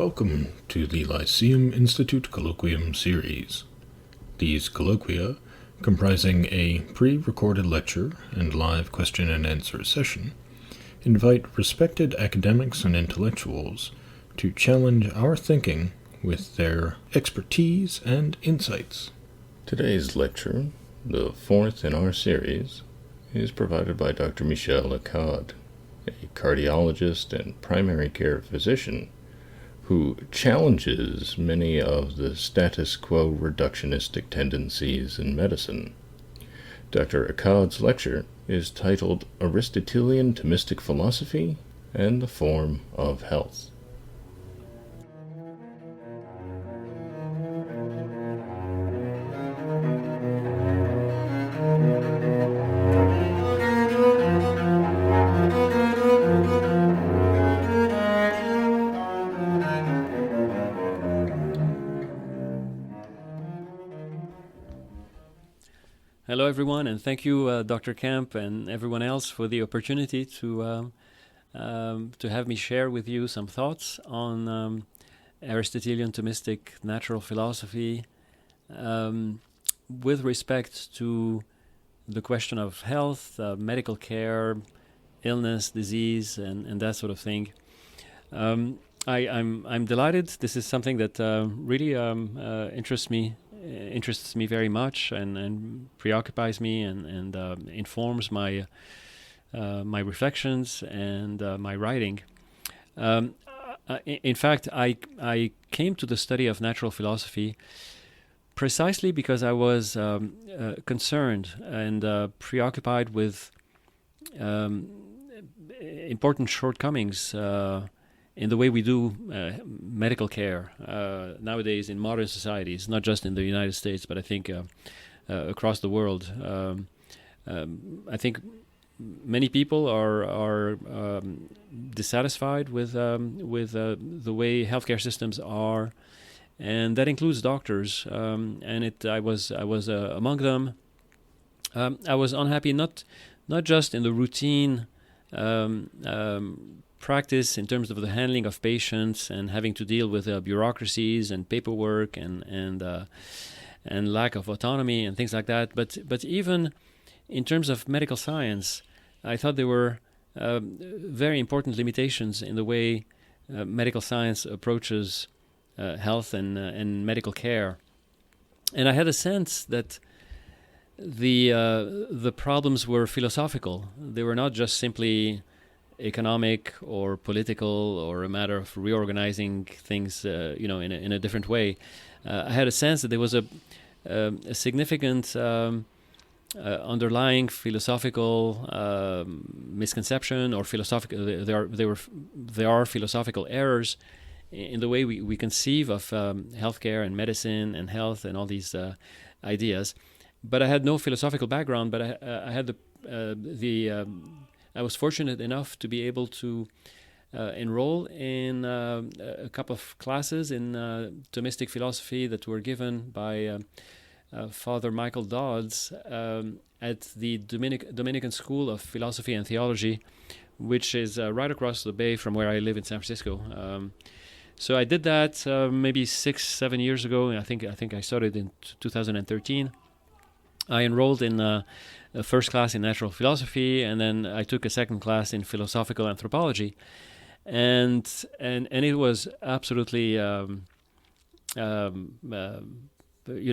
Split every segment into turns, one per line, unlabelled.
Welcome to the Lyceum Institute Colloquium series. These colloquia, comprising a pre-recorded lecture and live question and answer session, invite respected academics and intellectuals to challenge our thinking with their expertise and insights. Today's lecture, the fourth in our series, is provided by Dr. Michel Accad, a cardiologist and primary care physician who challenges many of the status quo reductionistic tendencies in medicine. Dr. Accad's lecture is titled Aristotelian-Thomistic Philosophy and the Form of Health.
Hello, everyone, and thank you, Dr. Kemp, and everyone else for the opportunity to have me share with you some thoughts on Aristotelian-Thomistic natural philosophy with respect to the question of health, medical care, illness, disease, and that sort of thing. I'm delighted. This is something that really interests me very much and preoccupies me and informs my reflections and my writing. In fact, I came to the study of natural philosophy precisely because I was concerned and preoccupied with important shortcomings in the way we do medical care nowadays in modern societies, not just in the United States, but I think across the world. I think many people are dissatisfied with the way healthcare systems are, and that includes doctors. I was among them. I was unhappy not just in the routine practice in terms of the handling of patients and having to deal with bureaucracies and paperwork and lack of autonomy and things like that. But even in terms of medical science, I thought there were very important limitations in the way medical science approaches health and medical care. And I had a sense that the problems were philosophical. They were not just simply economic or political or a matter of reorganizing things, in a different way. I had a sense that there was a significant underlying philosophical misconception or philosophical. There are philosophical errors in the way we conceive of healthcare and medicine and health and all these ideas. But I had no philosophical background. But I had I was fortunate enough to be able to enroll in a couple of classes in Thomistic philosophy that were given by Father Michael Dodds at the Dominican School of Philosophy and Theology, which is right across the bay from where I live in San Francisco. So I did that maybe 6-7 years ago. I think I started in 2013. I enrolled in a first class in natural philosophy, and then I took a second class in philosophical anthropology, and it was absolutely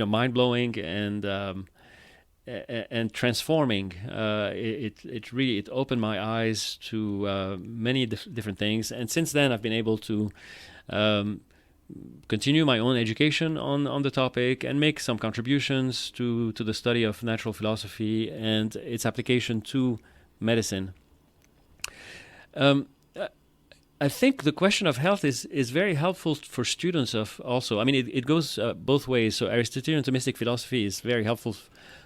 mind blowing and transforming. It opened my eyes to many different things, and since then I've been able to continue my own education on the topic and make some contributions to the study of natural philosophy and its application to medicine. I think the question of health is very helpful for students of also. I mean, it goes both ways. So Aristotelian-Thomistic philosophy is very helpful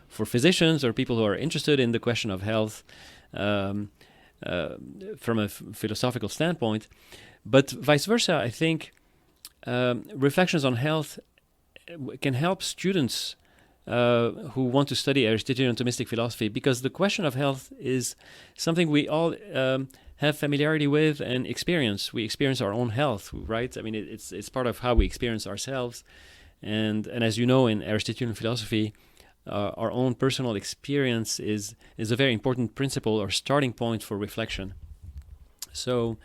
for physicians or people who are interested in the question of health from a philosophical standpoint. But vice versa, I think reflections on health can help students who want to study Aristotelian-Thomistic philosophy, because the question of health is something we all have familiarity with and experience. We experience our own health, right? I mean, it's part of how we experience ourselves. And as you know, in Aristotelian philosophy, our own personal experience is a very important principle or starting point for reflection. So,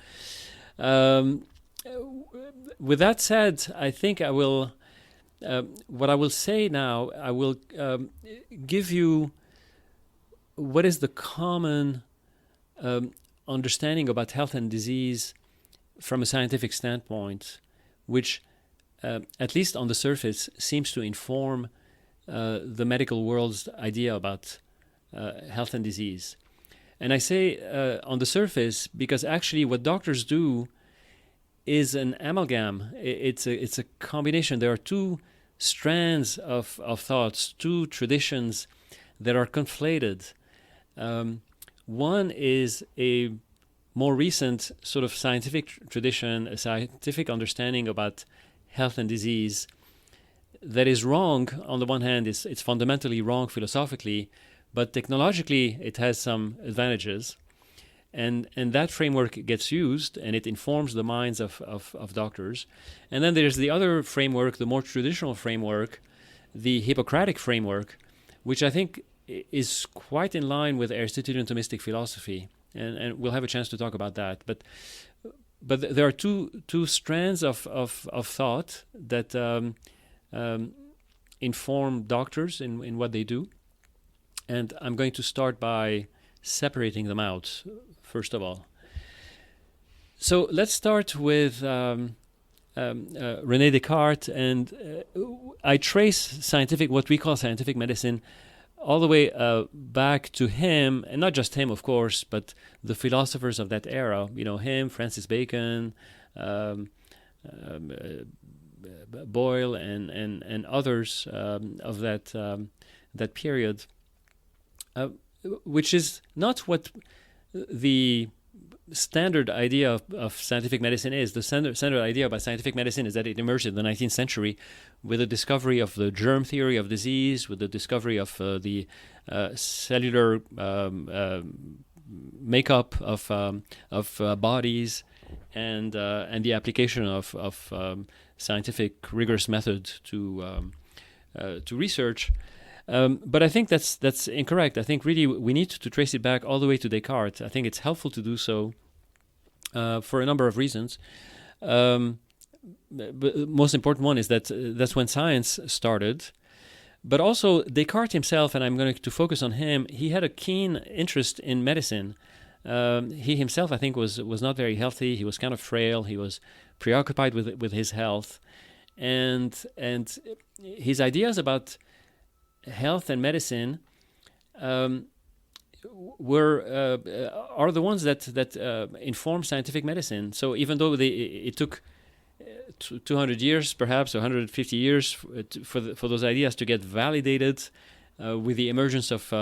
with that said, I think I will. What I will say now, I will give you what is the common understanding about health and disease from a scientific standpoint, which, at least on the surface, seems to inform the medical world's idea about health and disease. And I say on the surface because actually what doctors do is an amalgam. It's a combination. There are two strands of thoughts, two traditions that are conflated. One is a more recent sort of scientific tradition, a scientific understanding about health and disease that is wrong. On the one hand, it's fundamentally wrong philosophically, but technologically it has some advantages. And that framework gets used, and it informs the minds of doctors. And then there's the other framework, the more traditional framework, the Hippocratic framework, which I think is quite in line with Aristotelian-Thomistic philosophy. And we'll have a chance to talk about that. But there are two strands of thought that inform doctors in what they do. And I'm going to start by separating them out, first of all. So let's start with René Descartes, and I trace what we call scientific medicine, all the way back to him, and not just him, of course, but the philosophers of that era. You know, him, Francis Bacon, Boyle, and others of that period. Which is not what the standard idea of scientific medicine is. The standard idea about scientific medicine is that it emerged in the 19th century with the discovery of the germ theory of disease, with the discovery of the cellular makeup of bodies, and the application of scientific rigorous method to research. But I think that's incorrect. I think really we need to trace it back all the way to Descartes. I think it's helpful to do so for a number of reasons. But the most important one is that's when science started. But also Descartes himself, and I'm going to focus on him, he had a keen interest in medicine. He himself, I think, was not very healthy. He was kind of frail. He was preoccupied with his health. And his ideas about health and medicine are the ones that inform scientific medicine. So even though it took 200 years, perhaps 150 years, for those ideas to get validated with the emergence of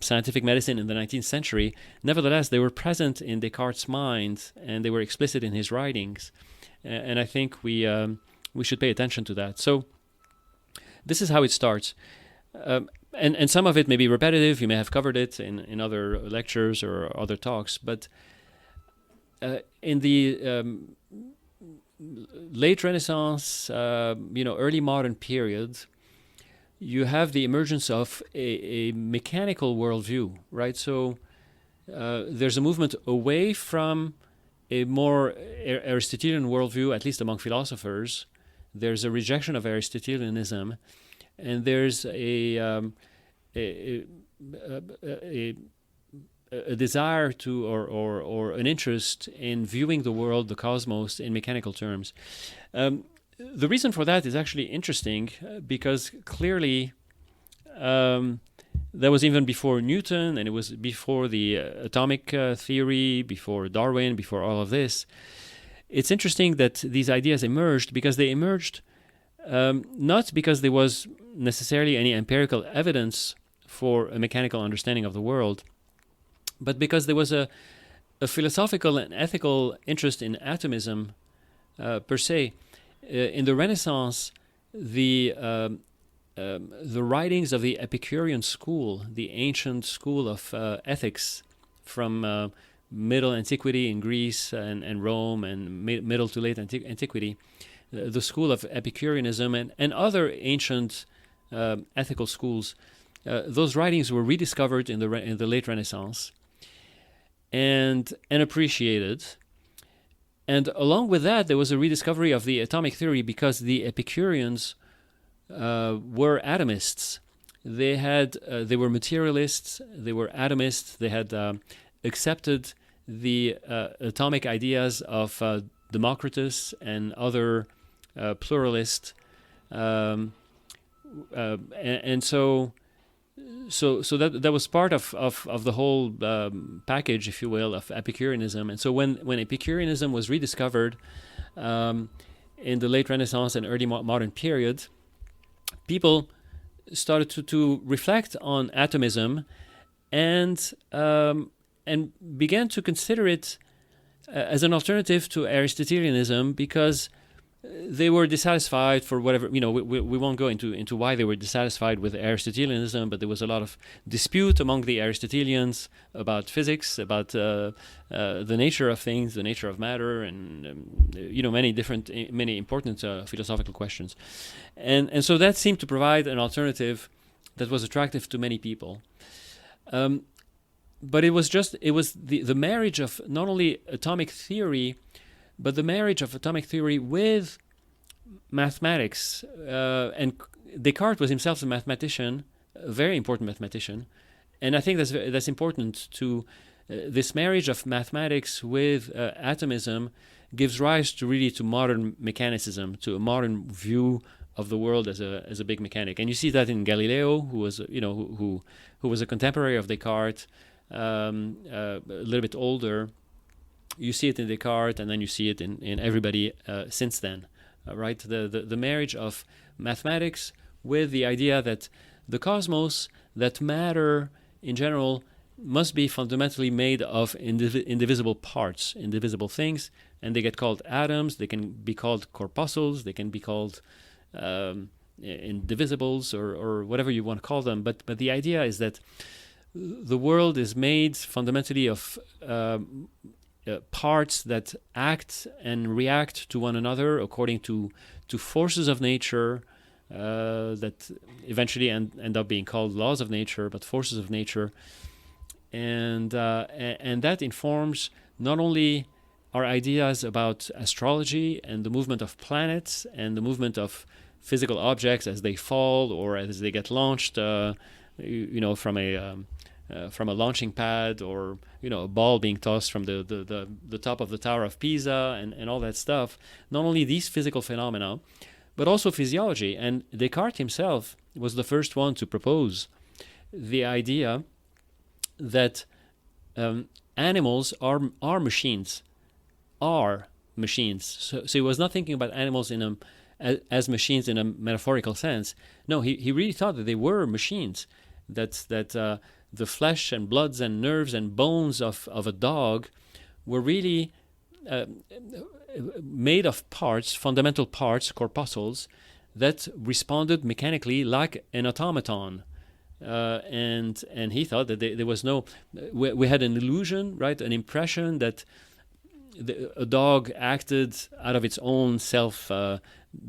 scientific medicine in the 19th century, nevertheless they were present in Descartes' mind and they were explicit in his writings. And I think we should pay attention to that. So this is how it starts. And some of it may be repetitive. You may have covered it in other lectures or other talks. But in the late Renaissance, early modern period, you have the emergence of a mechanical worldview, right? So there's a movement away from a more Aristotelian worldview, at least among philosophers. There's a rejection of Aristotelianism, and there's a desire to or an interest in viewing the world, the cosmos, in mechanical terms. The reason for that is actually interesting because clearly that was even before Newton, and it was before the atomic theory, before Darwin, before all of this. It's interesting that these ideas emerged because they emerged not because there was necessarily any empirical evidence for a mechanical understanding of the world, but because there was a philosophical and ethical interest in atomism per se. In the Renaissance, the writings of the Epicurean school, the ancient school of ethics from Middle Antiquity in Greece and Rome, and Middle to Late Antiquity, the school of Epicureanism and other ancient ethical schools, those writings were rediscovered in the late Renaissance and appreciated. And along with that, there was a rediscovery of the atomic theory, because the Epicureans were atomists. They were materialists. They were atomists. They had accepted the atomic ideas of Democritus and other pluralists, and so that was part of the whole package, if you will, of Epicureanism. And so when Epicureanism was rediscovered in the late Renaissance and early modern period, people started to reflect on atomism and began to consider it as an alternative to Aristotelianism, because they were dissatisfied for whatever, we won't go into why they were dissatisfied with Aristotelianism, but there was a lot of dispute among the Aristotelians about physics, about the nature of things, the nature of matter, and many important philosophical questions. And so that seemed to provide an alternative that was attractive to many people. But it was the marriage of not only atomic theory, but the marriage of atomic theory with mathematics. And Descartes was himself a mathematician, a very important mathematician. And I think that's important to this marriage of mathematics with atomism gives rise to modern mechanicism, to a modern view of the world as a big mechanic. And you see that in Galileo, who was who was a contemporary of Descartes, a little bit older. You see it in Descartes, and then you see it in everybody since then, right? The marriage of mathematics with the idea that the cosmos, that matter in general, must be fundamentally made of indivisible parts, indivisible things, and they get called atoms. They can be called corpuscles. They can be called indivisibles, or whatever you want to call them. But the idea is that the world is made fundamentally of parts that act and react to one another according to forces of nature that eventually end up being called laws of nature, but forces of nature, and that informs not only our ideas about astrology and the movement of planets and the movement of physical objects as they fall or as they get launched, from a launching pad, or a ball being tossed from the top of the Tower of Pisa, and all that stuff. Not only these physical phenomena, but also physiology. And Descartes himself was the first one to propose the idea that animals are machines, So he was not thinking about animals as machines in a metaphorical sense. No, he really thought that they were machines, that the flesh and bloods and nerves and bones of a dog were really made of parts, fundamental parts, corpuscles, that responded mechanically like an automaton. And he thought that there was no... We had an illusion, right? An impression that a dog acted out of its own self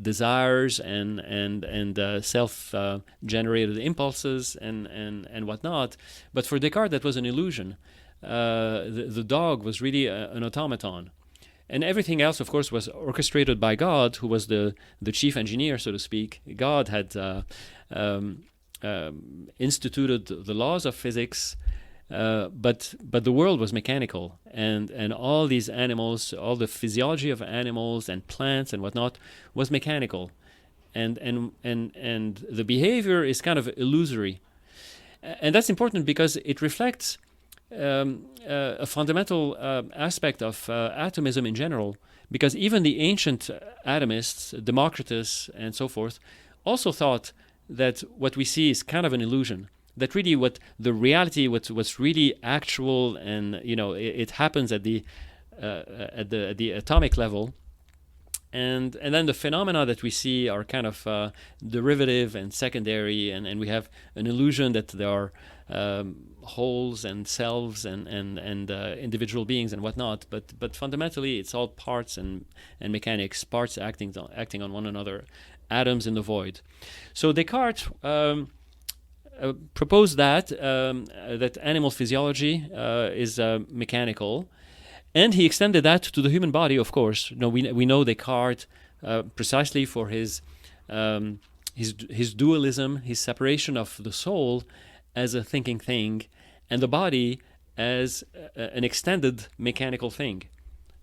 desires and self-generated impulses and whatnot. But for Descartes, that was an illusion. The dog was really an automaton. And everything else, of course, was orchestrated by God, who was the chief engineer, so to speak. God had instituted the laws of physics, but the world was mechanical, and all these animals, all the physiology of animals and plants and whatnot was mechanical, and the behavior is kind of illusory, and that's important because it reflects a fundamental aspect of atomism in general. Because even the ancient atomists, Democritus and so forth, also thought that what we see is kind of an illusion. That really what's really actual, and it happens at the atomic level, and then the phenomena that we see are kind of derivative and secondary, and we have an illusion that there are wholes and selves and individual beings and whatnot, but fundamentally it's all parts and mechanics, parts acting on one another, atoms in the void. So Descartes proposed that animal physiology is mechanical, and he extended that to the human body. Of course, we know Descartes precisely for his dualism, his separation of the soul as a thinking thing, and the body as an extended mechanical thing,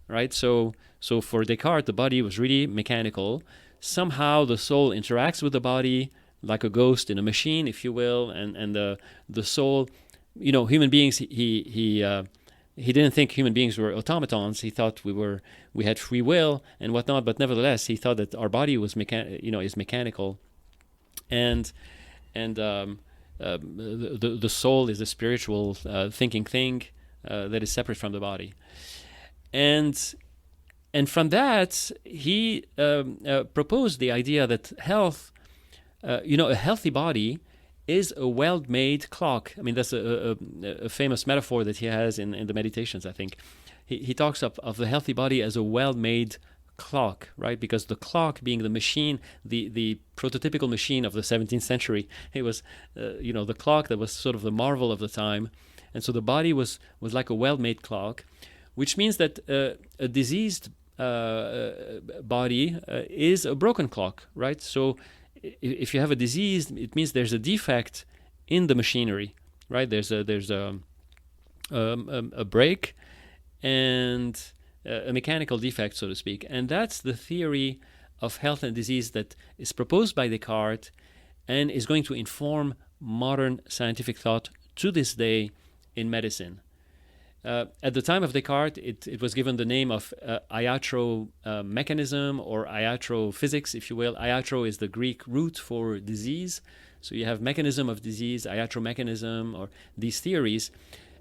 right? So for Descartes, the body was really mechanical. Somehow the soul interacts with the body like a ghost in a machine, if you will, and the soul, human beings. He didn't think human beings were automatons. He thought we had free will and whatnot. But nevertheless, he thought that our body was is mechanical, and the soul is a spiritual thinking thing that is separate from the body, and from that he proposed the idea that health, a healthy body is a well-made clock. I mean, that's a famous metaphor that he has in the Meditations, I think. He talks of the healthy body as a well-made clock, right? Because the clock being the machine, the prototypical machine of the 17th century, it was, the clock that was sort of the marvel of the time. And so the body was like a well-made clock, which means that a diseased body is a broken clock, right? So if you have a disease, it means there's a defect in the machinery, right? There's a break and a mechanical defect, so to speak. And that's the theory of health and disease that is proposed by Descartes and is going to inform modern scientific thought to this day in medicine. At the time of Descartes, it was given the name of iatromechanism or iatrophysics, if you will. Iatro is the Greek root for disease. So you have mechanism of disease, iatromechanism, or these theories.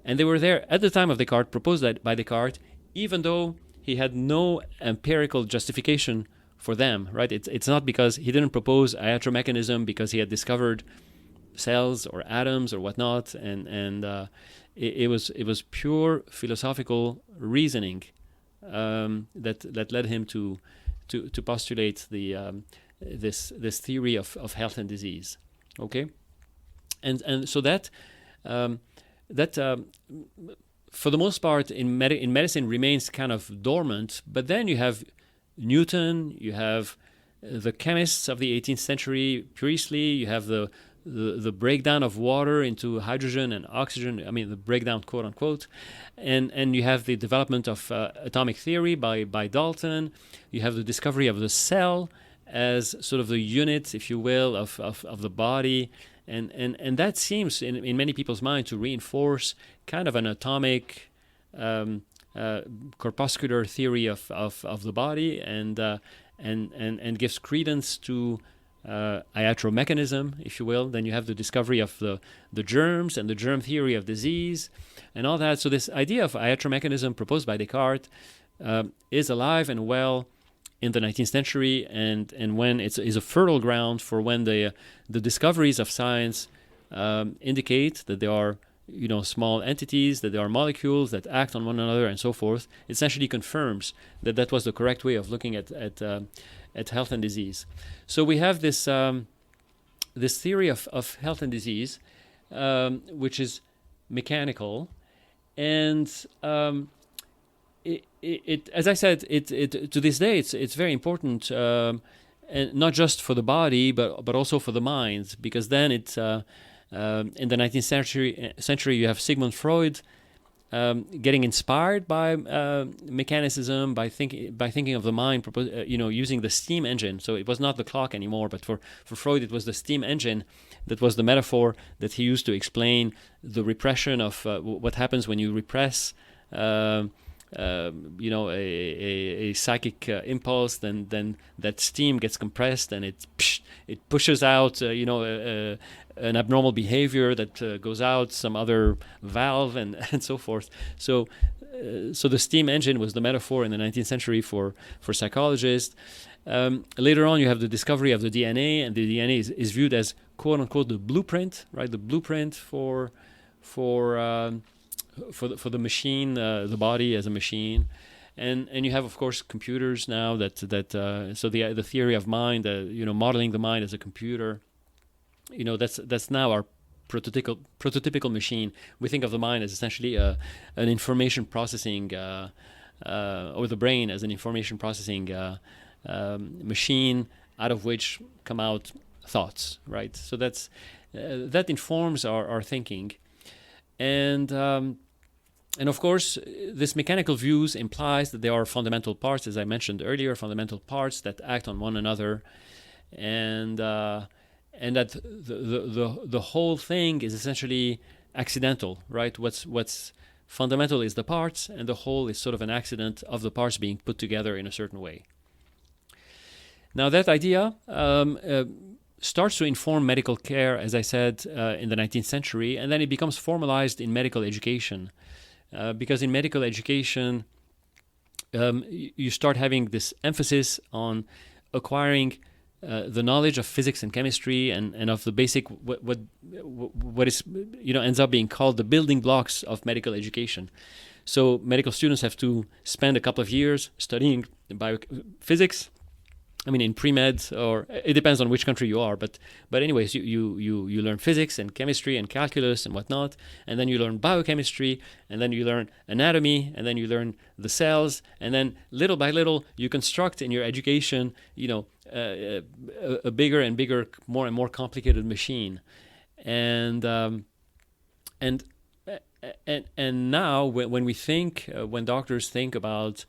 And they were there at the time of Descartes, proposed by Descartes, even though he had no empirical justification for them, right? It's not because he didn't propose iatromechanism because he had discovered cells or atoms or whatnot, and it was pure philosophical reasoning that led him to postulate this theory of health and disease. Okay, and so that for the most part in medicine remains kind of dormant. But then you have Newton, you have the chemists of the 18th century, Priestley, you have the breakdown of water into hydrogen and oxygen, I mean the breakdown, quote unquote, and you have the development of atomic theory by Dalton. You have the discovery of the cell as sort of the unit, if you will, of the body, and that seems in many people's mind to reinforce kind of an atomic corpuscular theory of the body, and gives credence to iatromechanism, if you will. Then you have the discovery of the germs and the germ theory of disease and all that. So this idea of iatromechanism proposed by Descartes is alive and well in the 19th century, and when is a fertile ground for when the discoveries of science indicate that there are small entities, that there are molecules that act on one another and so forth. It essentially confirms that was the correct way of looking at health and disease. So we have this theory of health and disease, which is mechanical, and it as I said, it to this day it's very important, and not just for the body but also for the mind, because then it's in the 19th century you have Sigmund Freud getting inspired by mechanicism, by thinking of the mind, using the steam engine. So it was not the clock anymore, but for Freud it was the steam engine that was the metaphor that he used to explain the repression of what happens when you repress a psychic impulse. Then that steam gets compressed and it pushes out an abnormal behavior that goes out some other valve and so forth. So the steam engine was the metaphor in the 19th century for psychologists. Later on, you have the discovery of the DNA, and the DNA is viewed as quote unquote the blueprint, right? The blueprint for for the machine, the body as a machine. And you have, of course, computers now so the theory of mind, modeling the mind as a computer, that's now our prototypical machine. We think of the mind as essentially an information processing, or the brain as an information processing machine out of which come out thoughts, right? So that informs our thinking, and of course, this mechanical views implies that there are fundamental parts, as I mentioned earlier, fundamental parts that act on one another, and that the whole thing is essentially accidental, right? What's fundamental is the parts, and the whole is sort of an accident of the parts being put together in a certain way. Now, that idea starts to inform medical care, as I said, in the 19th century, and then it becomes formalized in medical education. Because in medical education, you start having this emphasis on acquiring the knowledge of physics and chemistry and of the basic what is ends up being called the building blocks of medical education. So medical students have to spend a couple of years studying biophysics. I mean, in pre-med, or it depends on which country you are, but anyways, you learn physics and chemistry and calculus and whatnot, and then you learn biochemistry, and then you learn anatomy, and then you learn the cells, and then little by little you construct in your education, a bigger and bigger, more and more complicated machine, and now when doctors think about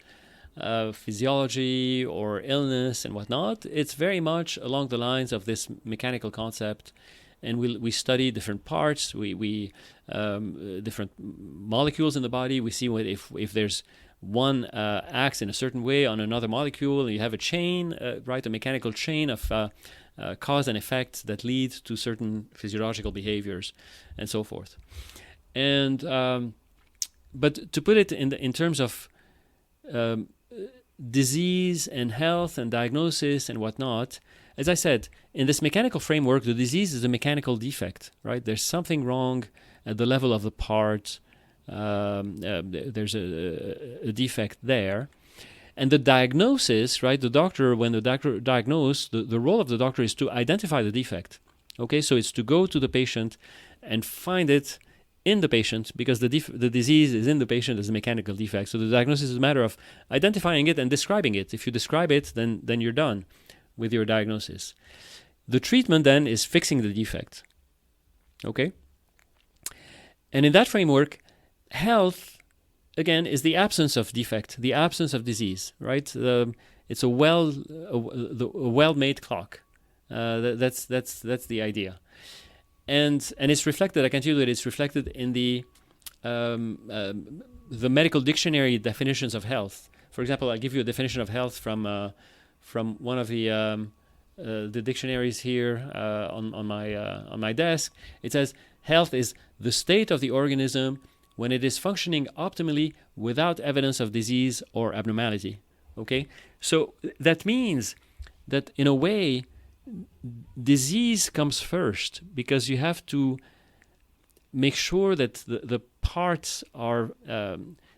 physiology or illness and whatnot, it's very much along the lines of this mechanical concept, and we study different parts, we different molecules in the body. We see if there's one acts in a certain way on another molecule. You have a chain, right, a mechanical chain of cause and effect that lead to certain physiological behaviors, and so forth. And but to put it in terms of disease and health and diagnosis and whatnot, as I said, in this mechanical framework, the disease is a mechanical defect, right? There's something wrong at the level of the part. There's a defect there. And the diagnosis, right? When the doctor diagnoses, the role of the doctor is to identify the defect. Okay, so it's to go to the patient and find it in the patient, because the disease is in the patient as a mechanical defect. So the diagnosis is a matter of identifying it and describing it. If you describe it, then you're done with your diagnosis. The treatment then is fixing the defect. Okay? And in that framework, health, again, is the absence of defect, the absence of disease, right? It's a well-made clock. That's the idea. And it's reflected, I can tell you that it's reflected in the medical dictionary definitions of health. For example, I'll give you a definition of health from one of the dictionaries here on my desk. It says, health is the state of the organism when it is functioning optimally without evidence of disease or abnormality. Okay? So that means that in a way, disease comes first, because you have to make sure that the parts are,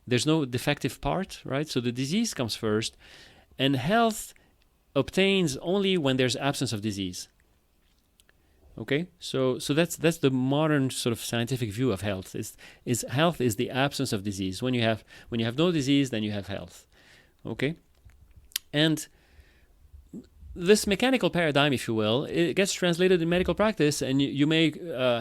there's no defective part, right? So the disease comes first, and health obtains only when there's absence of disease. Okay, so that's the modern sort of scientific view of health. Is health is the absence of disease. When you have no disease, then you have health. Okay, and this mechanical paradigm, if you will, it gets translated in medical practice, and you may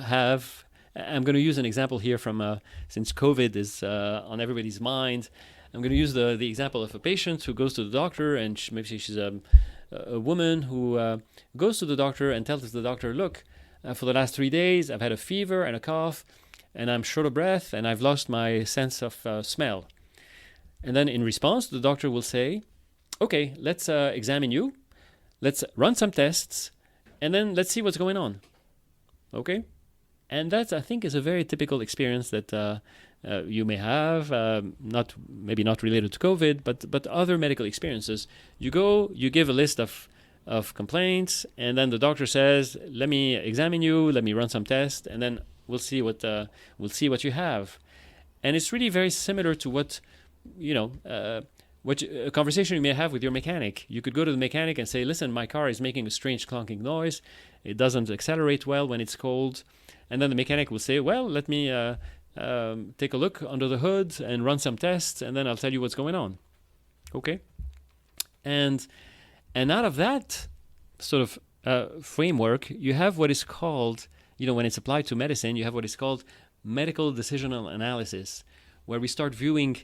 have. I'm going to use an example here from since COVID is on everybody's mind. I'm going to use the example of a patient who goes to the doctor, and maybe she's a woman who goes to the doctor and tells the doctor, look, for the last 3 days, I've had a fever and a cough, and I'm short of breath, and I've lost my sense of smell. And then in response, the doctor will say, okay, let's examine you. Let's run some tests, and then let's see what's going on. Okay? And that, I think, is a very typical experience that you may have, maybe not related to COVID, but other medical experiences. You go, you give a list of complaints, and then the doctor says, let me examine you, let me run some tests, and then we'll see what you have. And it's really very similar to what a conversation you may have with your mechanic. You could go to the mechanic and say, listen, my car is making a strange clunking noise. It doesn't accelerate well when it's cold. And then the mechanic will say, well, let me take a look under the hood and run some tests, and then I'll tell you what's going on. Okay? And out of that sort of framework, you have what is called, when it's applied to medicine, you have what is called medical decisional analysis, where we start viewing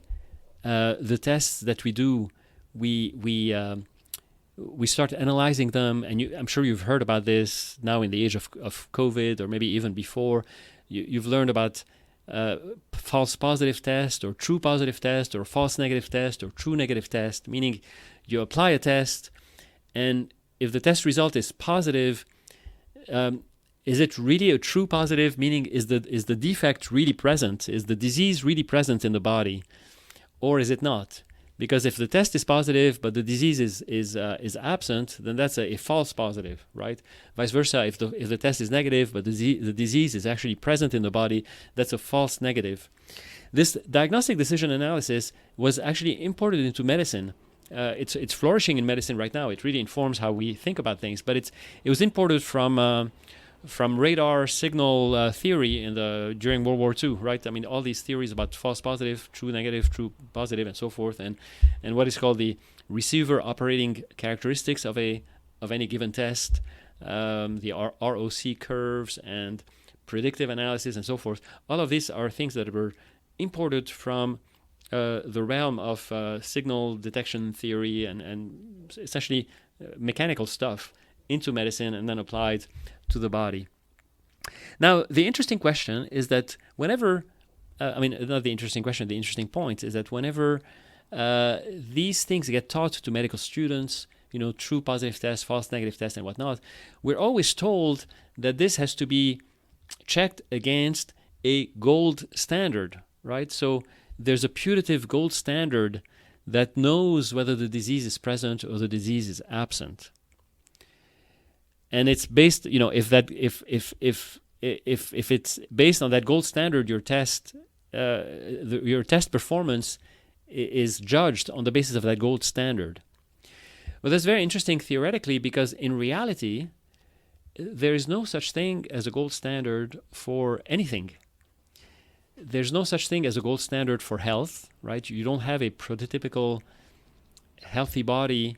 the tests that we do. We start analyzing them, and I'm sure you've heard about this now in the age of COVID, or maybe even before. You've learned about false positive test, or true positive test, or false negative test, or true negative test, meaning you apply a test, and if the test result is positive, is it really a true positive? Meaning, is the defect really present? Is the disease really present in the body, or is it not? Because if the test is positive but the disease is absent, then that's a false positive, right? Vice versa, if the test is negative but the disease is actually present in the body, that's a false negative. This diagnostic decision analysis was actually imported into medicine. It's flourishing in medicine right now. It really informs how we think about things. But it was imported from radar signal theory during World War II, right? I mean, all these theories about false positive, true negative, true positive, and so forth, and what is called the receiver operating characteristics of any given test, the ROC curves and predictive analysis and so forth. All of these are things that were imported from the realm of signal detection theory and essentially mechanical stuff into medicine and then applied to the body. Now, the interesting question is that whenever, not the interesting question, the interesting point is that whenever these things get taught to medical students, true positive tests, false negative tests, and whatnot, we're always told that this has to be checked against a gold standard, right? So there's a putative gold standard that knows whether the disease is present or the disease is absent. And it's based, if it's based on that gold standard, your test performance is judged on the basis of that gold standard. Well, that's very interesting theoretically, because in reality, there is no such thing as a gold standard for anything. There's no such thing as a gold standard for health, right? You don't have a prototypical healthy body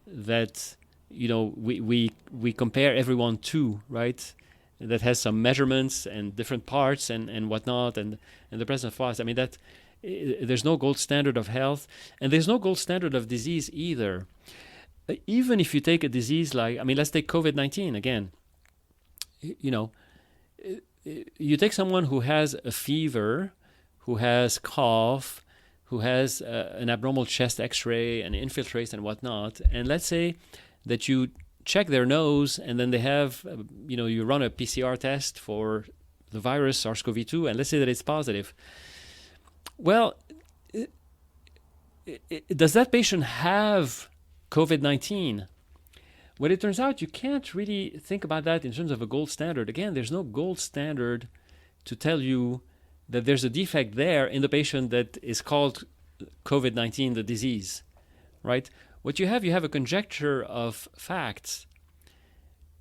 that we compare everyone to, right? That has some measurements and different parts and whatnot, and the presence of flaws. I mean, that there's no gold standard of health, and there's no gold standard of disease either. Even if you take a disease like, let's take COVID-19 again. You take someone who has a fever, who has cough, who has an abnormal chest X-ray and infiltrates and whatnot, and let's say that you check their nose, and then they have, you run a PCR test for the virus SARS-CoV-2, and let's say that it's positive. Well, does that patient have COVID-19? Well, it turns out you can't really think about that in terms of a gold standard. Again, there's no gold standard to tell you that there's a defect there in the patient that is called COVID-19, the disease, right? What you have a conjecture of facts,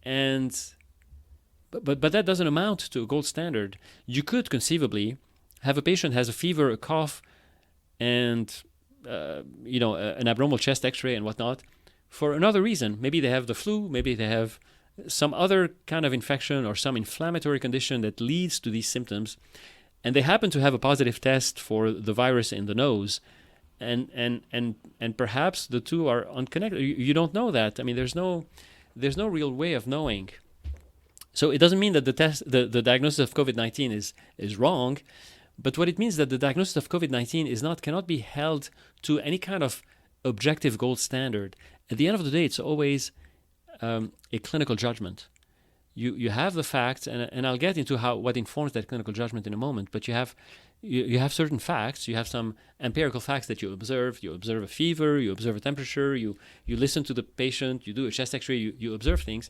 but that doesn't amount to a gold standard. You could conceivably have a patient has a fever, a cough, and an abnormal chest X-ray and whatnot for another reason. Maybe they have the flu, maybe they have some other kind of infection or some inflammatory condition that leads to these symptoms, and they happen to have a positive test for the virus in the nose. And perhaps the two are unconnected. You don't know that. There's no real way of knowing. So it doesn't mean that the diagnosis of COVID-19 is wrong, but what it means that the diagnosis of COVID-19 cannot be held to any kind of objective gold standard. At the end of the day, it's always a clinical judgment. You have the facts, and I'll get into what informs that clinical judgment in a moment. But you have certain facts. You have some empirical facts that you observe. You observe a fever. You observe a temperature. You listen to the patient. You do a chest X-ray. You observe things,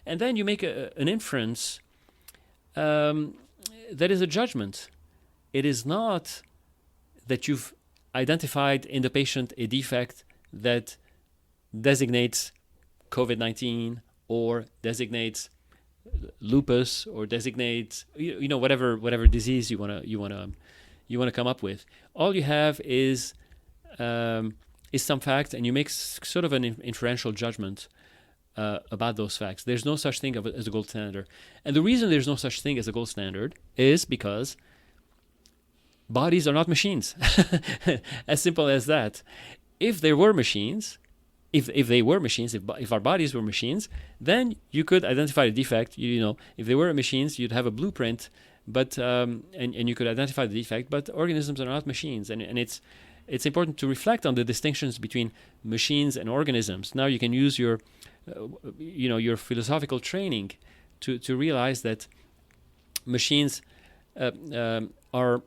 and then you make an inference that is a judgment. It is not that you've identified in the patient a defect that designates COVID-19 or designates lupus or designates whatever disease you want to come up with. All you have is some facts, and you make sort of an inferential judgment about those facts. There's no such thing as a gold standard. And the reason there's no such thing as a gold standard is because bodies are not machines. As simple as that. If there were machines, if our bodies were machines, then you could identify a defect. If they were machines, you'd have a blueprint, but and you could identify the defect. But organisms are not machines, and it's important to reflect on the distinctions between machines and organisms. Now you can use your philosophical training to realize that machines are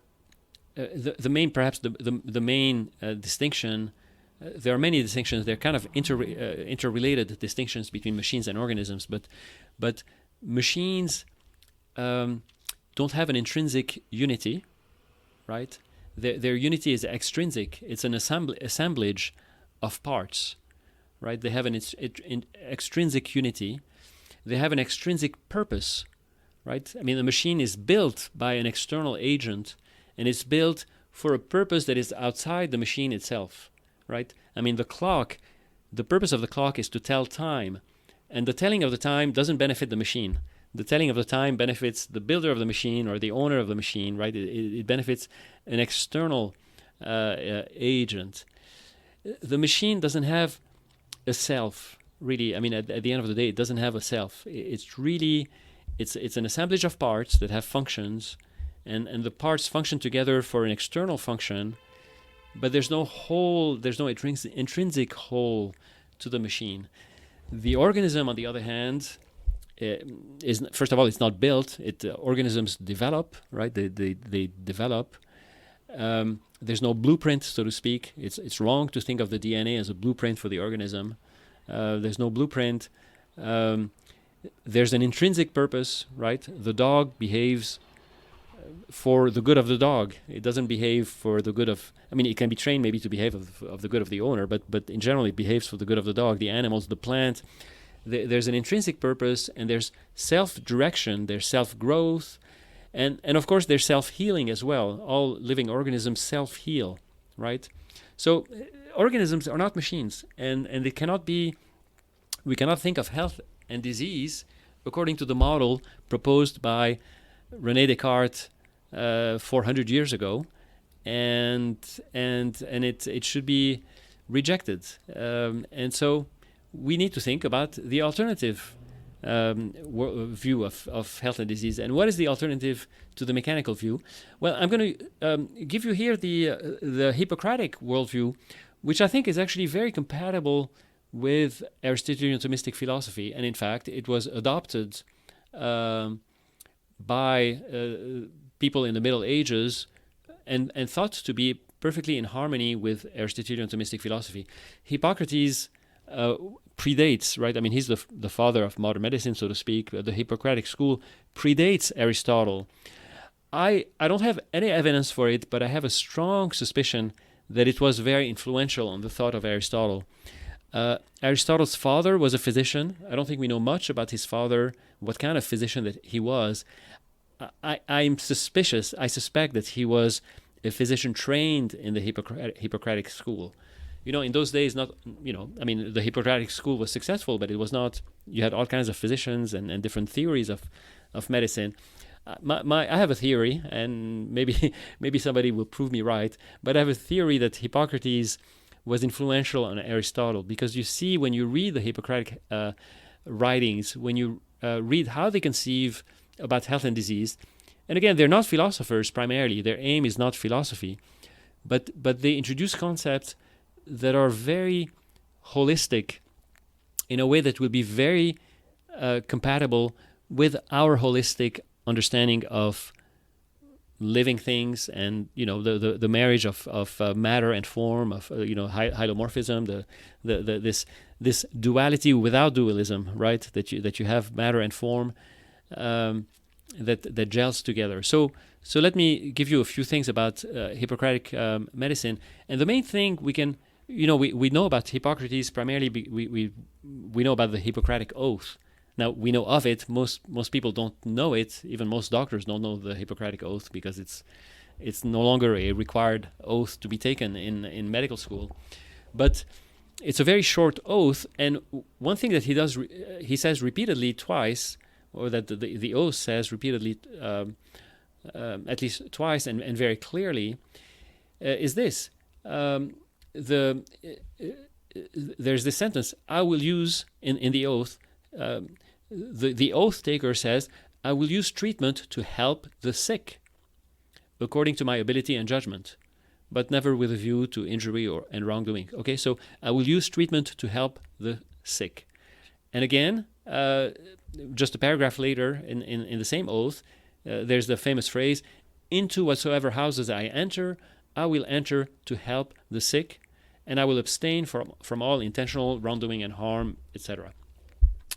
the main distinction. There are many distinctions. They're kind of interrelated distinctions between machines and organisms, but machines don't have an intrinsic unity, right? Their unity is extrinsic. It's an assemblage of parts, right? They have an extrinsic unity. They have an extrinsic purpose, right? I mean, the machine is built by an external agent, and it's built for a purpose that is outside the machine itself, right? I mean, the purpose of the clock is to tell time, and the telling of the time doesn't benefit the machine. The telling of the time benefits the builder of the machine or the owner of the machine, right? It benefits an external agent. The machine doesn't have a self, really. I mean, at the end of the day, it doesn't have a self. It's an assemblage of parts that have functions, and the parts function together for an external function, but there's no intrinsic whole to the machine. The organism, on the other hand, is, first of all, it's not built. Organisms develop, right? They develop. There's no blueprint, so to speak. It's wrong to think of the DNA as a blueprint for the organism. There's no blueprint. There's an intrinsic purpose, right? The dog behaves for the good of the dog. It doesn't behave for the good of... I mean, it can be trained maybe to behave of the good of the owner, but in general, it behaves for the good of the dog, the animals, the plant. There's an intrinsic purpose, and there's self-direction, there's self-growth, and of course, there's self-healing as well. All living organisms self-heal, right? So organisms are not machines, and they cannot be... We cannot think of health and disease according to the model proposed by René Descartes 400 years ago, and it should be rejected. And so we need to think about the alternative view of health and disease. And what is the alternative to the mechanical view? Well, I'm going to give you here the Hippocratic Worldview, which I think is actually very compatible with Aristotelian-Thomistic philosophy. And in fact, it was adopted by people in the Middle Ages and thought to be perfectly in harmony with Aristotelian-Thomistic philosophy. Hippocrates predates, right? I mean, he's the father of modern medicine, so to speak. The Hippocratic school predates Aristotle. I don't have any evidence for it, but I have a strong suspicion that it was very influential on the thought of Aristotle. Aristotle's father was a physician. I don't think we know much about his father, what kind of physician that he was. I'm suspicious. I suspect that he was a physician trained in the Hippocratic school. In those days, the Hippocratic school was successful, but it was not. You had all kinds of physicians and different theories of medicine. I have a theory, and maybe somebody will prove me right, but I have a theory that Hippocrates was influential on Aristotle, because you see when you read the Hippocratic writings, when you read how they conceive about health and disease, and again, they're not philosophers primarily. Their aim is not philosophy, but they introduce concepts that are very holistic in a way that will be very compatible with our holistic understanding of living things, and the marriage of matter and form, of hylomorphism, this duality without dualism, right? That you have matter and form, that gels together. So let me give you a few things about Hippocratic medicine. And the main thing we can, we know about Hippocrates primarily. We know about the Hippocratic Oath. Now we know of it. Most people don't know it. Even most doctors don't know the Hippocratic Oath because it's no longer a required oath to be taken in medical school. But it's a very short oath, and one thing that he does, he says repeatedly twice, or that the oath says repeatedly, at least twice and very clearly, is this. There's this sentence, I will use, in the oath, the oath taker says, I will use treatment to help the sick, according to my ability and judgment, but never with a view to injury and wrongdoing. Okay, so I will use treatment to help the sick. And again, just a paragraph later in the same oath, there's the famous phrase, into whatsoever houses I enter, I will enter to help the sick, and I will abstain from all intentional wrongdoing and harm, etc.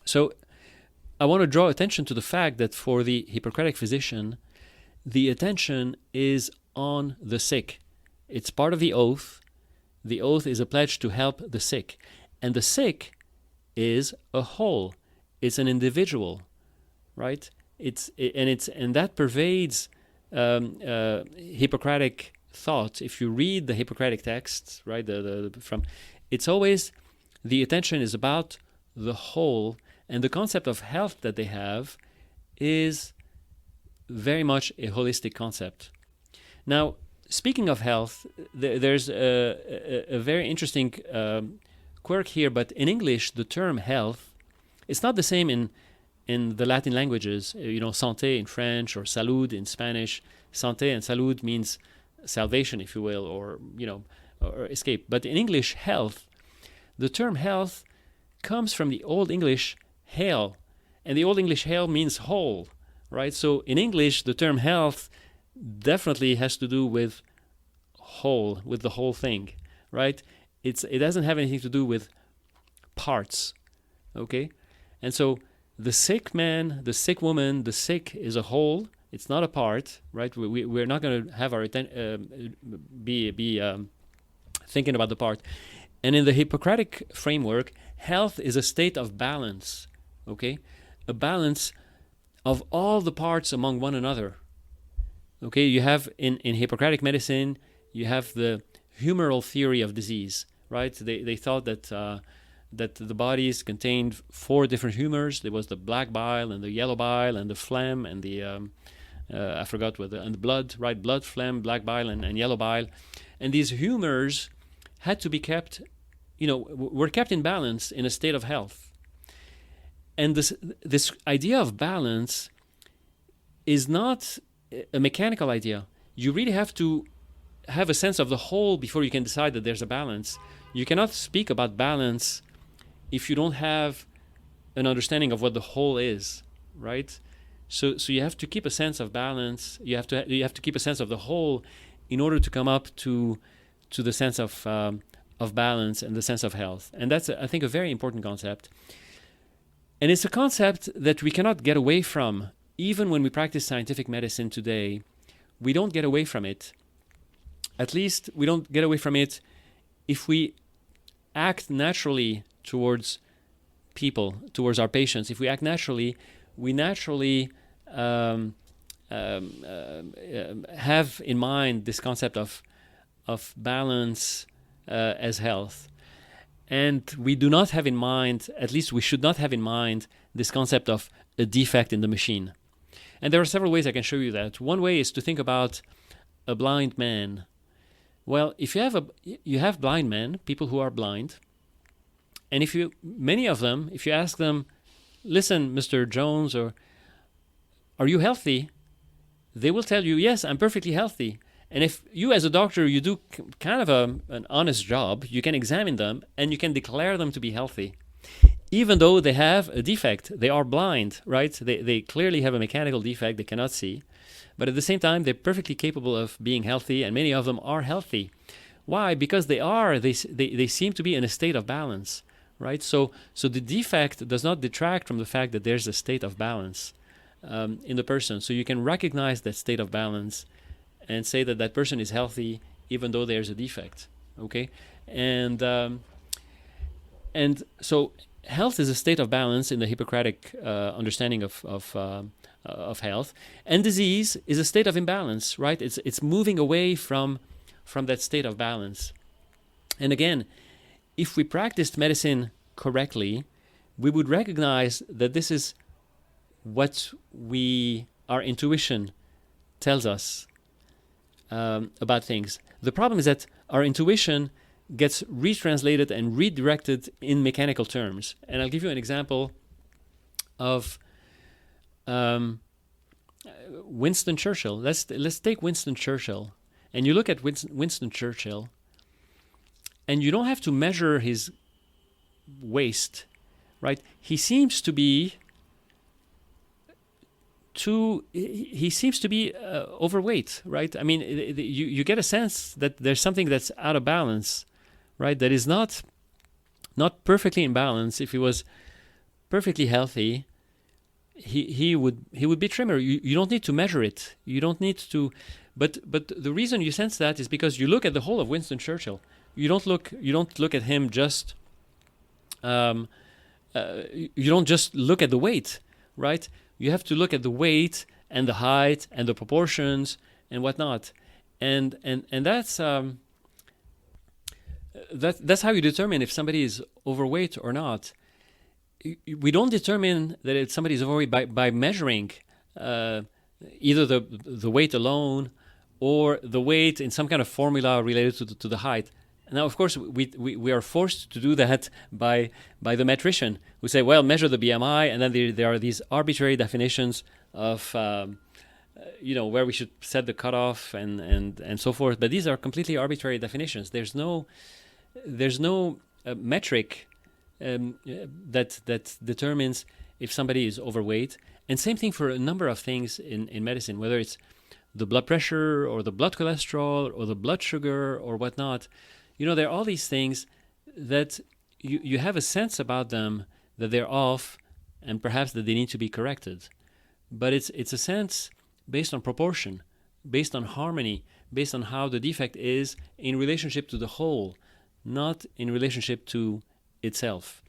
So I want to draw attention to the fact that for the Hippocratic physician, the attention is on the sick. It's part of the oath. The oath is a pledge to help the sick. And the sick is a whole. It's an individual, right? And that pervades Hippocratic thought. If you read the Hippocratic texts, right, it's always the attention is about the whole, and the concept of health that they have is very much a holistic concept. Now, speaking of health, there's a very interesting quirk here, but in English, the term health, it's not the same in the Latin languages, santé in French or salud in Spanish. Santé and salud means salvation, if you will, or escape. But in English, health, the term health comes from the Old English hail, and the Old English hail means whole, right? So in English, the term health definitely has to do with whole, with the whole thing, right? It doesn't have anything to do with parts, okay? And so the sick man, the sick woman, the sick is a whole. It's not a part, right? We're not going to have our be thinking about the part. And in the Hippocratic framework, health is a state of balance, okay? A balance of all the parts among one another. Okay, you have in Hippocratic medicine, you have the humoral theory of disease, right? They thought that the bodies contained 4 different humors. There was the black bile and the yellow bile and the phlegm and the I forgot what and the blood, right? Blood, phlegm, black bile, and yellow bile, and these humors had to be kept, were kept in balance in a state of health. And this idea of balance is not a mechanical idea. You really have to have a sense of the whole before you can decide that there's a balance. You cannot speak about balance if you don't have an understanding of what the whole is, right? So you have to keep a sense of balance. You have to keep a sense of the whole in order to come up to the sense of balance and the sense of health. And that's, I think, a very important concept. And it's a concept that we cannot get away from. Even when we practice scientific medicine today, we don't get away from it. At least we don't get away from it if we act naturally towards people, towards our patients. If we act naturally, we naturally have in mind this concept of balance as health. And we do not have in mind, at least we should not have in mind, this concept of a defect in the machine. And there are several ways I can show you that. One way is to think about a blind man. Well, if you have blind men, people who are blind, and many of them, if you ask them, listen, Mr. Jones, or are you healthy? They will tell you, yes, I'm perfectly healthy. And if you as a doctor, you do kind of an honest job, you can examine them and you can declare them to be healthy. Even though they have a defect, they are blind, right? They clearly have a mechanical defect, they cannot see. But at the same time, they're perfectly capable of being healthy, and many of them are healthy. Why? Because they seem to be in a state of balance, right? So the defect does not detract from the fact that there's a state of balance. in the person. So you can recognize that state of balance and say that that person is healthy even though there's a defect. Okay, and so health is a state of balance in the Hippocratic understanding of health, and disease is a state of imbalance. Right? It's moving away from that state of balance. And again, if we practiced medicine correctly, we would recognize that this is what our intuition tells us about things. The problem is that our intuition gets retranslated and redirected in mechanical terms. And I'll give you an example of Winston Churchill. Let's take Winston Churchill. And you look at Winston Churchill, and you don't have to measure his waist, right? He seems to be overweight, right? I mean, you get a sense that there's something that's out of balance, right? That is not perfectly in balance. If he was perfectly healthy, he would be trimmer. You don't need to measure it. You don't need to, but the reason you sense that is because you look at the whole of Winston Churchill. You don't look at him just. You don't just look at the weight, right? You have to look at the weight and the height and the proportions and whatnot, and that's how you determine if somebody is overweight or not. We don't determine that if somebody is overweight by measuring either the weight alone or the weight in some kind of formula related to the height. Now, of course, we are forced to do that by the metrician, who say, well, measure the BMI, and then there are these arbitrary definitions of where we should set the cutoff and so forth. But these are completely arbitrary definitions. There's no metric that determines if somebody is overweight. And same thing for a number of things in medicine, whether it's the blood pressure or the blood cholesterol or the blood sugar or whatnot. There are all these things that you have a sense about them that they're off and perhaps that they need to be corrected. But it's a sense based on proportion, based on harmony, based on how the defect is in relationship to the whole, not in relationship to itself.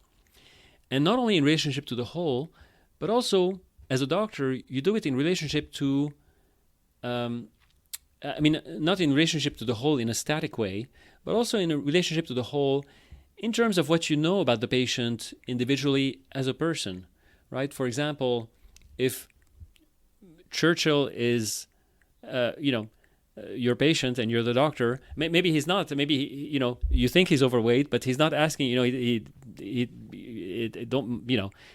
And not only in relationship to the whole, but also as a doctor, you do it in relationship to, not in relationship to the whole in a static way, but also in a relationship to the whole in terms of what you know about the patient individually as a person, right? For example, if Churchill is, your patient and you're the doctor, maybe he's not. Maybe you think he's overweight, but he's not asking.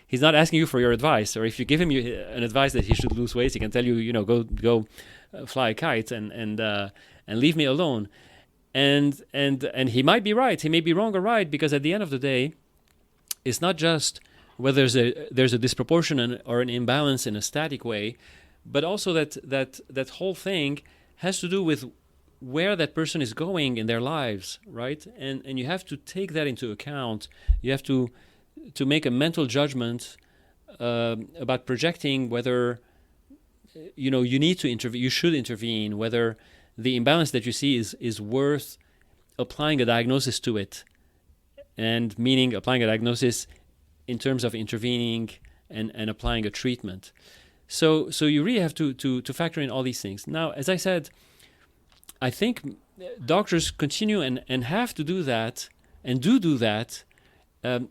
He's not asking you for your advice. Or if you give him an advice that he should lose weight, he can tell you, go fly a kite and leave me alone. And he might be right. He may be wrong or right, because at the end of the day, it's not just whether there's a disproportion or an imbalance in a static way, but also that whole thing has to do with where that person is going in their lives, right? And you have to take that into account. You have to make a mental judgment about projecting whether you need to intervene. You should intervene. Whether the imbalance that you see is worth applying a diagnosis to it, and meaning applying a diagnosis in terms of intervening and applying a treatment. So you really have to factor in all these things. Now, as I said, I think doctors continue and have to do that and do that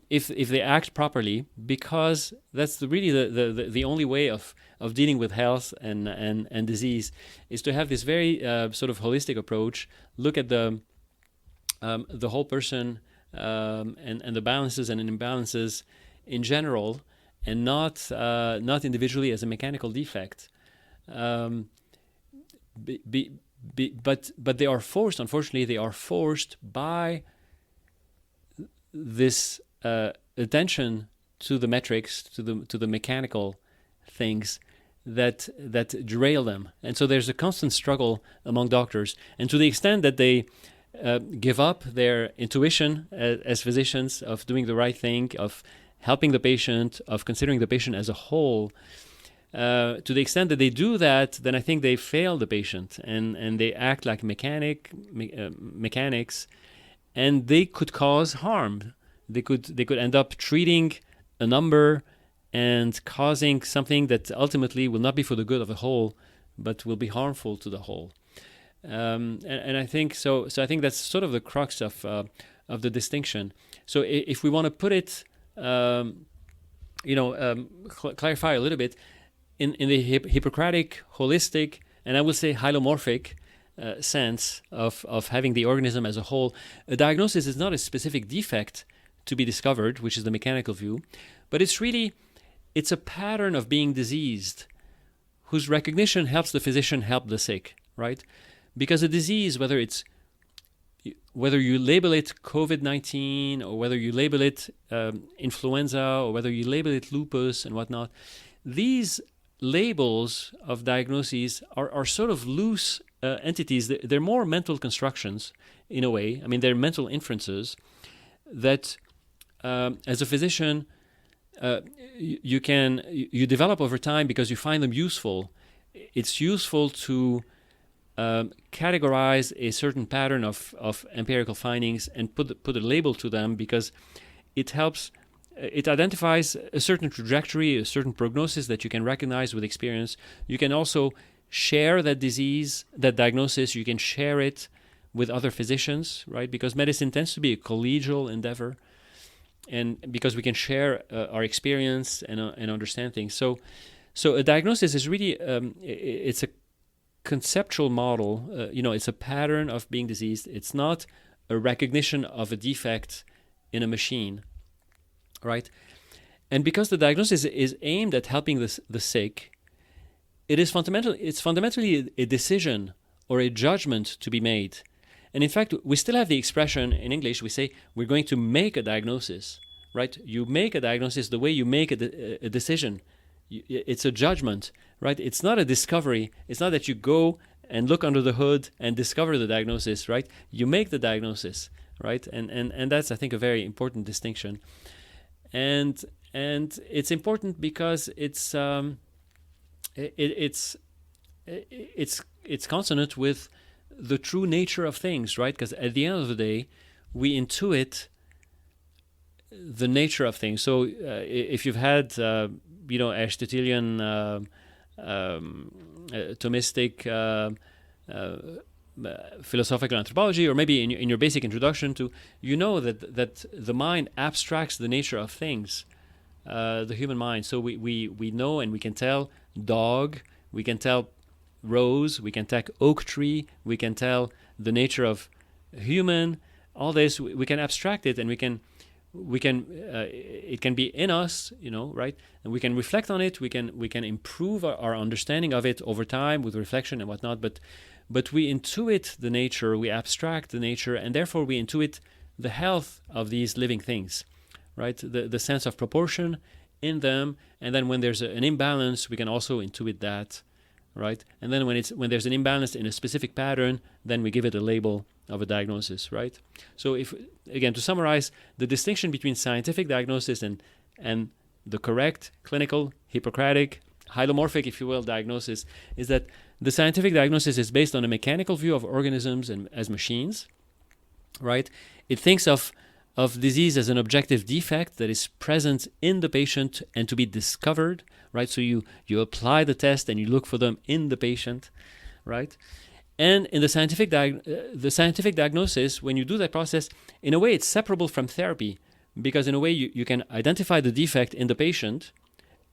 if they act properly, because that's really the only way of dealing with health and disease, is to have this very sort of holistic approach. Look at the whole person and the balances and imbalances in general, and not individually as a mechanical defect. But they are forced. Unfortunately, they are forced by this attention to the metrics, to the mechanical things that derail them. And so there's a constant struggle among doctors. And to the extent that they give up their intuition as physicians of doing the right thing, of helping the patient, of considering the patient as a whole, To the extent that they do that, then I think they fail the patient, and they act like mechanics, and they could cause harm. They could end up treating a number and causing something that ultimately will not be for the good of the whole, but will be harmful to the whole. And I think so. So I think that's sort of the crux of the distinction. So if we want to put it, clarify a little bit, in the Hippocratic holistic, and I will say hylomorphic sense of having the organism as a whole, a diagnosis is not a specific defect to be discovered, which is the mechanical view, but it's a pattern of being diseased, whose recognition helps the physician help the sick, right? Because a disease, whether you label it COVID-19 or whether you label it influenza or whether you label it lupus and whatnot, these labels of diagnoses are sort of loose entities. They're more mental constructions in a way. I mean, they're mental inferences that, as a physician, you develop over time because you find them useful. It's useful to categorize a certain pattern of empirical findings and put a label to them, because it helps. It identifies a certain trajectory, a certain prognosis that you can recognize with experience. You can also share that diagnosis. You can share it with other physicians, right? Because medicine tends to be a collegial endeavor, and because we can share our experience and understand things. So a diagnosis is really it's a conceptual model. It's a pattern of being diseased. It's not a recognition of a defect in a machine, right? And because the diagnosis is aimed at helping the sick, it's fundamentally a decision or a judgment to be made. And in fact, we still have the expression in English, we say we're going to make a diagnosis, right? You make a diagnosis the way you make a decision. It's a judgment, right? It's not a discovery. It's not that you go and look under the hood and discover the diagnosis, right? You make the diagnosis, right? And that's, I think, a very important distinction. And it's important because it's consonant with the true nature of things, right? Because at the end of the day, we intuit the nature of things. So if you've had Aristotelian Thomistic philosophical anthropology, or maybe in your basic introduction to, that the mind abstracts the nature of things, the human mind. So we know and we can tell dog, we can tell rose, we can tell oak tree, we can tell the nature of human. All this we can abstract it, and we can it can be in us, right? And we can reflect on it. We can improve our understanding of it over time with reflection and whatnot. But we intuit the nature, we abstract the nature, and therefore we intuit the health of these living things, right? The sense of proportion in them, and then when there's an imbalance, we can also intuit that, right? And then when there's an imbalance in a specific pattern, then we give it a label of a diagnosis, right? So to summarize, the distinction between scientific diagnosis and the correct clinical, Hippocratic, hylomorphic, if you will, diagnosis is that the scientific diagnosis is based on a mechanical view of organisms and as machines, right? It thinks of disease as an objective defect that is present in the patient and to be discovered, right? So you apply the test and you look for them in the patient, right? And in the scientific diagnosis, when you do that process, in a way it's separable from therapy, because in a way you can identify the defect in the patient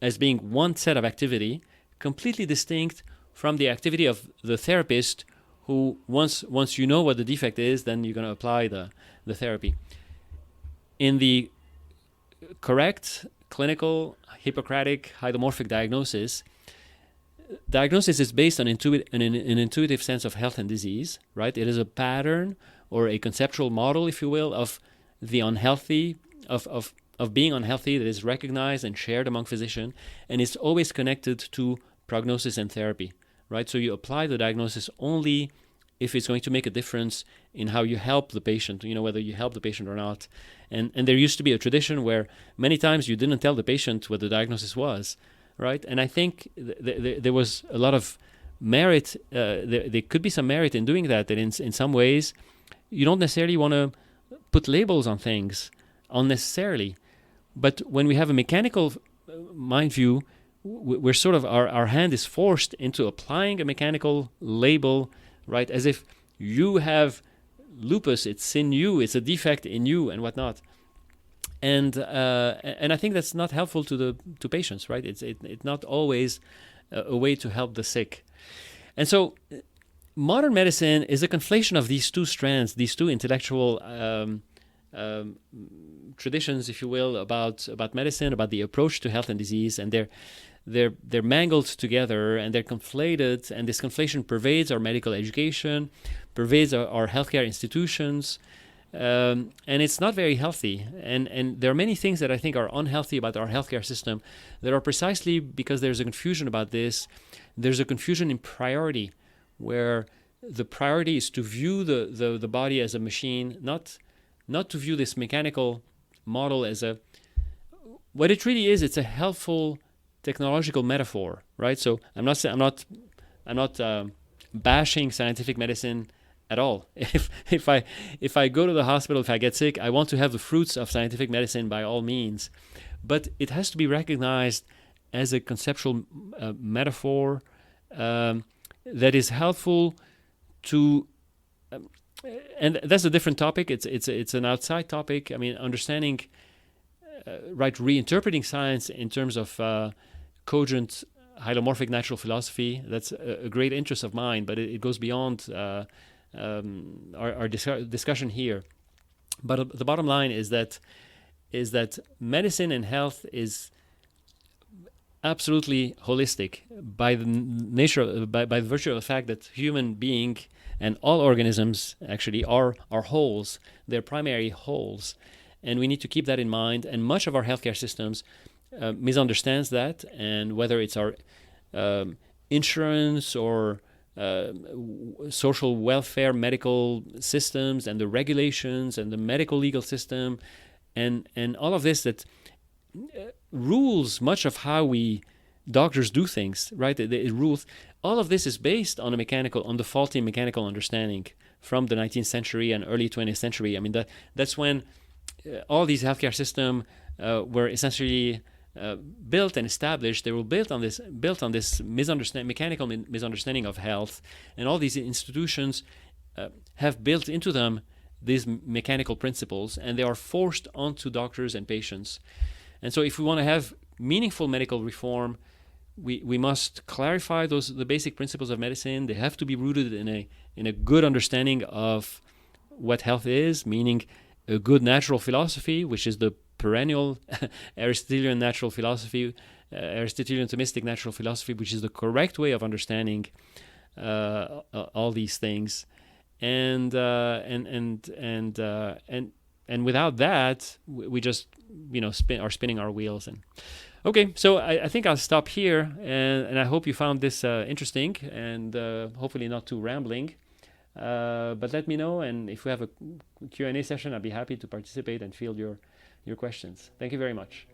as being one set of activity, completely distinct from the activity of the therapist, who once you know what the defect is, then you're going to apply the therapy. In the correct clinical Hippocratic hydromorphic diagnosis is based on an intuitive sense of health and disease, right? It is a pattern or a conceptual model, if you will, of the unhealthy, of being unhealthy, that is recognized and shared among physicians, and it's always connected to prognosis and therapy, right? So you apply the diagnosis only if it's going to make a difference in how you help the patient, whether you help the patient or not. And there used to be a tradition where many times you didn't tell the patient what the diagnosis was. right? And I think there was a lot of merit. There could be some merit in doing that. That in some ways, you don't necessarily want to put labels on things unnecessarily. But when we have a mechanical mind view, we're sort of our hand is forced into applying a mechanical label, right? As if you have lupus, it's in you, it's a defect in you, and whatnot. And I think that's not helpful to patients, right? It's not always a way to help the sick. And so modern medicine is a conflation of these two strands, these two intellectual traditions, if you will, about medicine, about the approach to health and disease, and they're mangled together and they're conflated, and this conflation pervades our medical education, pervades our healthcare institutions, and it's not very healthy. And there are many things that I think are unhealthy about our healthcare system that are precisely because there's a confusion about this. There's a confusion in priority, where the priority is to view the body as a machine, not to view this mechanical model as what it really is. It's a helpful technological metaphor, right? So I'm not bashing scientific medicine at all. If I go to the hospital, if I get sick, I want to have the fruits of scientific medicine by all means, but it has to be recognized as a conceptual metaphor that is helpful to. And that's a different topic. It's an outside topic. I mean, understanding, reinterpreting science in terms of cogent hylomorphic natural philosophy. That's a great interest of mine, but it goes beyond our discussion here. But the bottom line is that medicine and health is absolutely holistic by the nature, by the virtue of the fact that human being and all organisms actually are wholes. They're primary wholes, and we need to keep that in mind. And much of our healthcare systems misunderstands that, and whether it's our insurance or social welfare medical systems and the regulations and the medical legal system and all of this that rules much of how we doctors do things, right? It rules. All of this is based on the faulty mechanical understanding from the 19th century and early 20th century. I mean, that's when all these healthcare systems were essentially built and established. They were built on this mechanical misunderstanding of health, and all these institutions have built into them these mechanical principles, and they are forced onto doctors and patients. And so, if we want to have meaningful medical reform, we must clarify the basic principles of medicine. They have to be rooted in a good understanding of what health is, meaning a good natural philosophy, which is the perennial Aristotelian natural philosophy, Aristotelian-Thomistic natural philosophy, which is the correct way of understanding all these things, and without that, we just are spinning our wheels. And okay, so I think I'll stop here, and I hope you found this interesting and hopefully not too rambling. But let me know, and if we have a Q&A session, I'll be happy to participate and field your questions. Thank you very much.